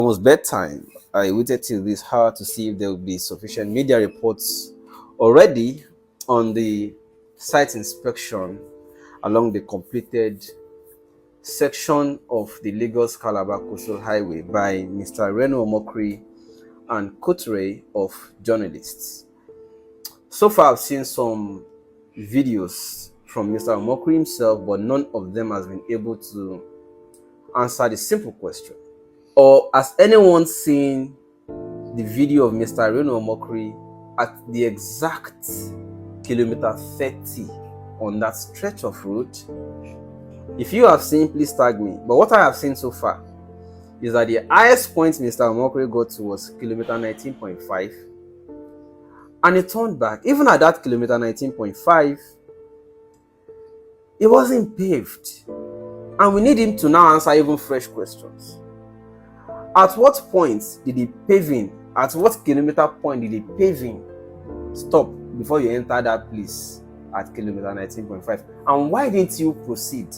Almost bedtime. I waited till this hour to see if there would be sufficient media reports already on the site inspection along the completed section of the Lagos Calabar Coastal Highway by Mr. Reno Omokri and coterie of journalists. So far, I've seen some videos from Mr. Omokri himself, but none of them has been able to answer the simple question. Or has anyone seen the video of Mr. Reno Omokri at the exact kilometer 30 on that stretch of road? If you have seen, please tag me. But what I have seen so far is that the highest point Mr. Omokri got to was kilometer 19.5, and he turned back. Even at that kilometer 19.5, it wasn't paved, and we need him to now answer even fresh questions. At what point did the paving, at what kilometer point did the paving stop before you enter that place at kilometer 19.5? And why didn't you proceed?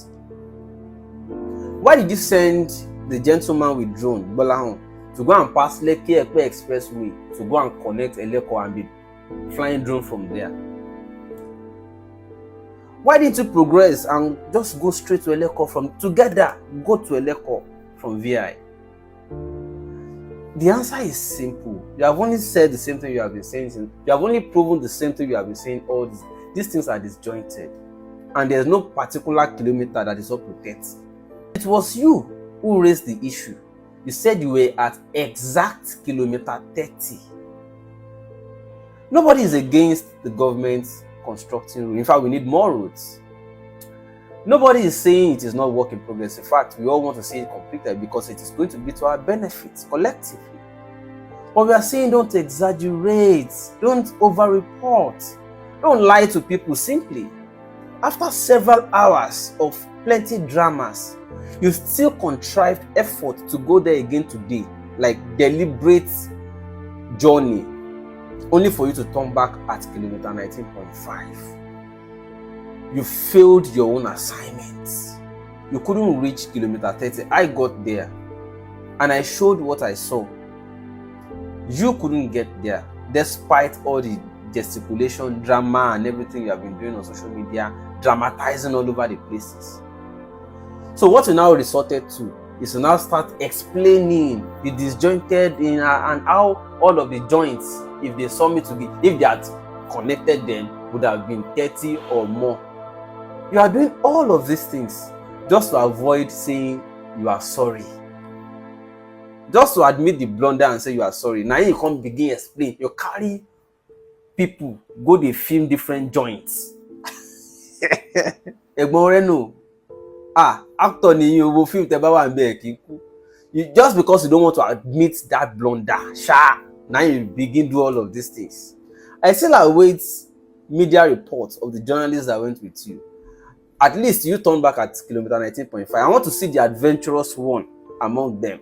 Why did you send the gentleman with drone, Bolahon, to go and pass Lekki Epe Expressway to go and connect Eleko and be flying drone from there? Why didn't you progress and just go straight to Eleko from together? Go to Eleko from VI. The answer is simple. You have only said the same thing you have been saying. You have only proven the same thing you have been saying. All these things are disjointed, and there's no particular kilometer that is up to 30. It was you who raised the issue. You said you were at exact kilometer 30. Nobody is against the government constructing roads. In fact, we need more roads. Nobody is saying it is not work in progress. In fact, we all want to see it completed because it is going to be to our benefit collectively. But we are saying don't exaggerate, don't over-report, don't lie to people simply. After several hours of plenty dramas, you still contrived effort to go there again today, like deliberate journey, only for you to turn back at kilometer 19.5. You failed your own assignments. You couldn't reach kilometer 30. I got there and I showed what I saw. You couldn't get there despite all the gesticulation, drama and everything you have been doing on social media, dramatizing all over the places. So what you now resorted to is to now start explaining the disjointed and how all of the joints, if they saw me to be, if they had connected them, would have been 30 or more. You are doing all of these things just to avoid saying you are sorry. Just to admit the blunder and say you are sorry. Now you can't begin explain. You carry people, go they film different joints. Reno, actor ni you will film teba and be you just because you don't want to admit that blunder. Now you begin do all of these things. I still await media reports of the journalists that went with you. At least you turn back at kilometer 19.5. I want to see the adventurous one among them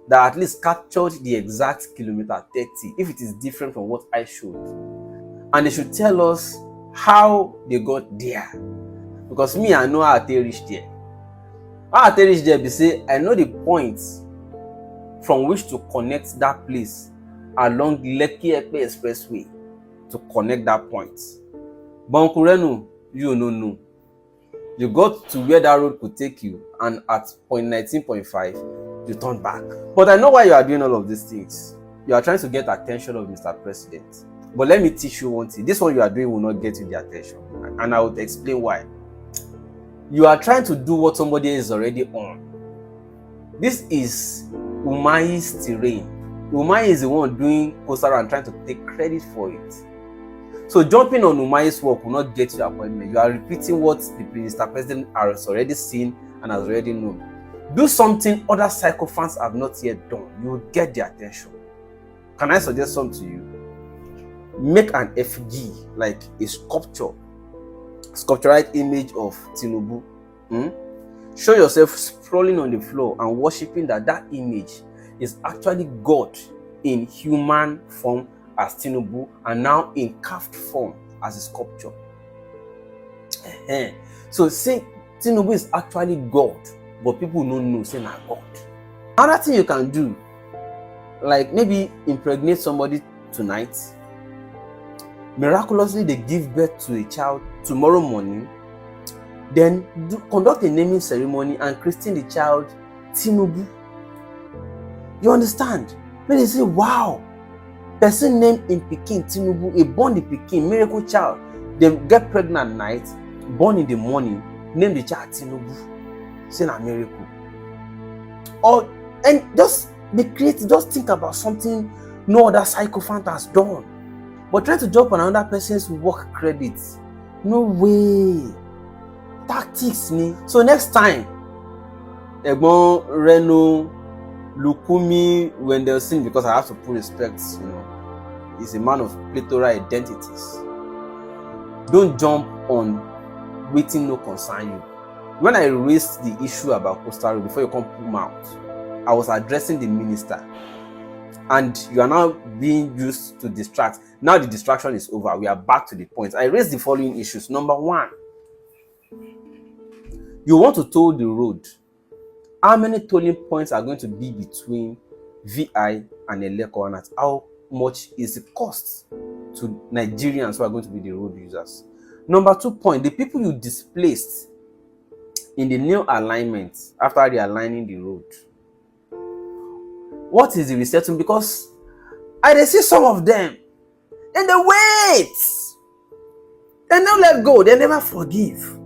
that at least captured the exact kilometer 30 if it is different from what I showed. And they should tell us how they got there. Because me, I know how they reached there. How they reached there, they say, I know the points from which to connect that place along the Lekki Epe Expressway to connect that point. But Uncle Reno, you no. You got to where that road could take you, and at point 19.5, you turned back. But I know why you are doing all of these things. You are trying to get attention of Mr. President. But let me teach you one thing. This one you are doing will not get you the attention. And I will explain why. You are trying to do what somebody is already on. This is Umahi's terrain. Umahi is the one doing Kosara and trying to take credit for it. So jumping on Umahi's work will not get you appointment. You are repeating what the Mr. President has already seen and has already known. Do something other sycophants have not yet done. You will get their attention. Can I suggest something to you? Make an effigy, like a sculptured image of Tinubu. Show yourself sprawling on the floor and worshipping that image is actually God in human form as Tinubu and now in carved form as a sculpture. So say Tinubu is actually God, but people don't know say na God. Another thing you can do like maybe impregnate somebody tonight, miraculously they give birth to a child tomorrow morning, then conduct a naming ceremony and christen the child Tinubu. You understand? When they say, wow, person named in Pikin Tinubu, a born the Pikin, miracle child, they get pregnant at night, born in the morning, name the child Tinubu, say a miracle. Or, and just be creative, just think about something no other sycophant has done. But try to jump on another person's work credit. No way. Tactics ni. So next time, Egbon Reno Lukumi, when they'll sing, because I have to put respect, he's a man of plethora identities. Don't jump on waiting no concern you. When I raised the issue about Coastal Road, before you come pull mouth, I was addressing the minister. And you are now being used to distract. Now the distraction is over. We are back to the point. I raised the following issues. Number one, you want to toll the road. How many tolling points are going to be between VI and Eleko? How much is the cost to Nigerians who are going to be the road users? Number 2 point, the people you displaced in the new alignment after realigning the road. What is the resettlement? Because I see some of them, and they wait. They don't let go. They never forgive.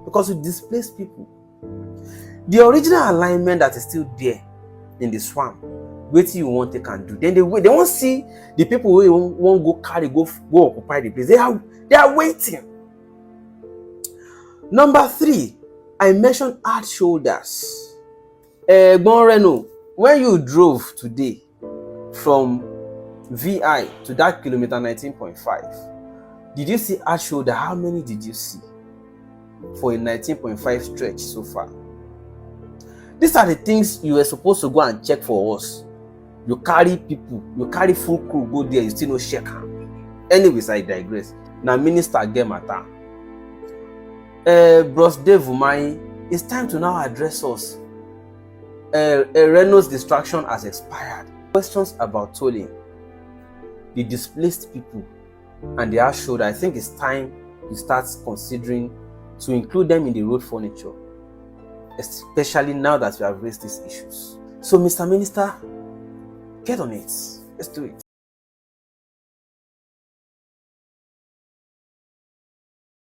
Because you displace people. The original alignment that is still there in the swamp, what you want they can do. Then they wait. They won't see the people who won't go carry, go occupy the place. They are waiting. Number 3, I mentioned hard shoulders. Reno, when you drove today from VI to that kilometer 19.5, did you see hard shoulder? How many did you see for a 19.5 stretch so far? These are the things you were supposed to go and check for us. You carry people, you carry full crew, go there, you still no check hand. Anyways, I digress. Now, Minister Gemata, Bros Dave Umai, it's time to now address us. Reno's distraction has expired. Questions about tolling, the displaced people, and the hard shoulder. I think it's time to start considering to include them in the road furniture, especially now that we have raised these issues. So, Mr. Minister, get on it. Let's do it.